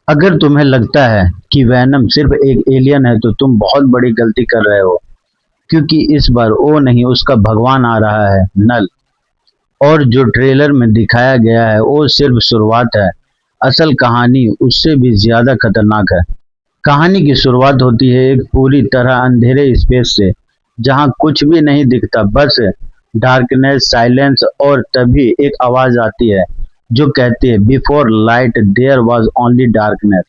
अगर तुम्हें लगता है कि वैनम सिर्फ एक एलियन है तो तुम बहुत बड़ी गलती कर रहे हो, क्योंकि इस बार वो नहीं उसका भगवान आ रहा है, नल। और जो ट्रेलर में दिखाया गया है वो सिर्फ शुरुआत है। असल कहानी उससे भी ज्यादा खतरनाक है। कहानी की शुरुआत होती है एक पूरी तरह अंधेरे स्पेस से, जहां कुछ भी नहीं दिखता, बस डार्कनेस, साइलेंस। और तभी एक आवाज आती है जो कहती है, before light there was only darkness.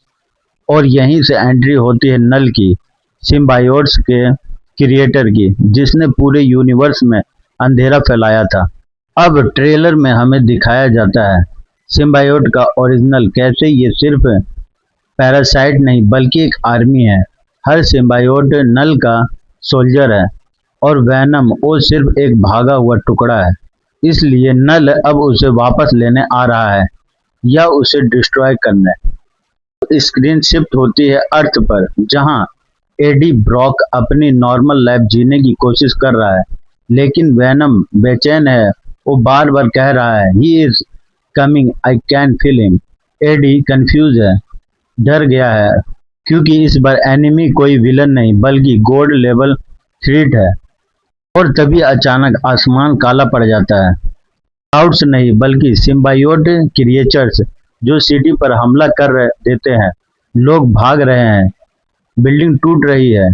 और यहीं से एंट्री होती है नल की, सिम्बायोट्स के क्रिएटर की, जिसने पूरे यूनिवर्स में अंधेरा फैलाया था। अब ट्रेलर में हमें दिखाया जाता है सिम्बायोट का ओरिजिनल, कैसे ये सिर्फ पैरासाइट नहीं बल्कि एक आर्मी है। हर सिम्बायोट नल का सोल्जर है, और वैनम वो सिर्फ एक भागा हुआ टुकड़ा है। इसलिए नल अब उसे वापस लेने आ रहा है, या उसे डिस्ट्रॉय करने। स्क्रीन शिफ्ट होती है अर्थ पर, जहां एडी ब्रॉक अपनी नॉर्मल लाइफ जीने की कोशिश कर रहा है, लेकिन वेनम बेचैन है। वो बार बार कह रहा है, he is coming, I can feel him. Eddie confuse है, डर गया है, क्योंकि इस बार एनिमी कोई विलन नहीं बल्कि गोल्ड लेवल थ्रेट है। और तभी अचानक आसमान काला पड़ जाता है। क्लाउड्स नहीं बल्कि सिम्बायोट क्रिएचर्स जो सिटी पर हमला देते हैं। लोग भाग रहे हैं, बिल्डिंग टूट रही है,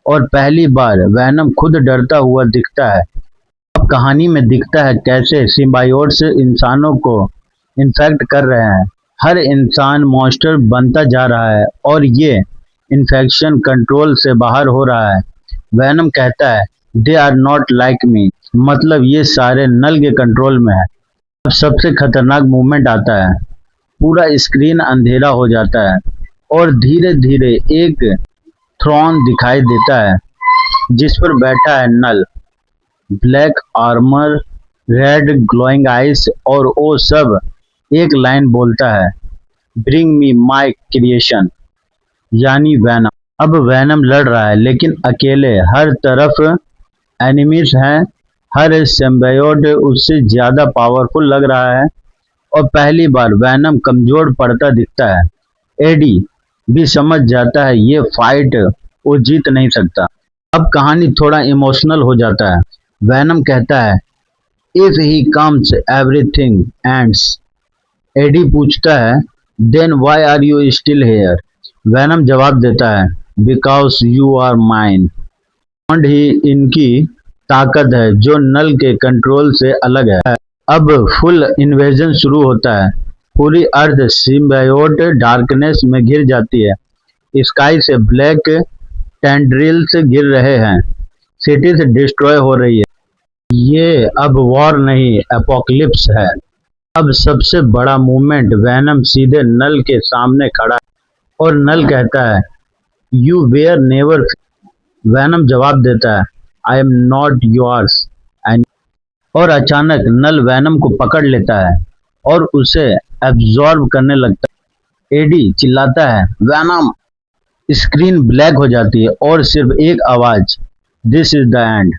और पहली बार वैनम खुद डरता हुआ दिखता है। अब कहानी में दिखता है कैसे सिम्बायोट्स इंसानों को इन्फेक्ट कर रहे हैं। हर इंसान मॉन्स्टर बनता जा रहा है, और ये इन्फेक्शन कंट्रोल से बाहर हो रहा है। वैनम कहता है, they are not like me, मतलब ये सारे नल के कंट्रोल में है। अब सबसे खतरनाक मूवमेंट आता है। पूरा स्क्रीन अंधेरा हो जाता है, और धीरे धीरे एक थ्रोन दिखाई देता है, जिस पर बैठा है Knull. Black armour, red glowing eyes, और वो सब एक लाइन बोलता है, ब्रिंग मी माई क्रिएशन, यानी वैनम। अब वैनम लड़ रहा है, लेकिन अकेले। हर तरफ एनिमीज हैं, हर सिम्बायोट उससे ज्यादा पावरफुल लग रहा है, और पहली बार वैनम कमजोर पड़ता दिखता है। एडी भी समझ जाता है ये फाइट वो जीत नहीं सकता। अब कहानी थोड़ा इमोशनल हो जाता है। वैनम कहता है, if he comes everything ends. Eddie पूछता है, then why are you still here? Venom जवाब देता है, because you are mine. Bond ही इनकी ताकत है, जो नल के कंट्रोल से अलग है। अब फुल इन्वेजन शुरू होता है। पूरी अर्थ सिम्बायोट डार्कनेस में घिर जाती है। स्काई से ब्लैक टेंड्रिल्स गिर रहे हैं, सिटीज डिस्ट्रॉय हो रही है। ये अब वॉर नहीं, एपोकलिप्स है। अब सबसे बड़ा मूवमेंट, वैनम सीधे नल के सामने खड़ा है, और नल कहता है, यू वेयर नेवर। वैनम जवाब देता है, आई एम नॉट योर्स। और अचानक नल वैनम को पकड़ लेता है और उसे एब्जॉर्ब करने लगता है। एडी चिल्लाता है, वैनम। स्क्रीन ब्लैक हो जाती है, और सिर्फ एक आवाज, दिस इज द एंड।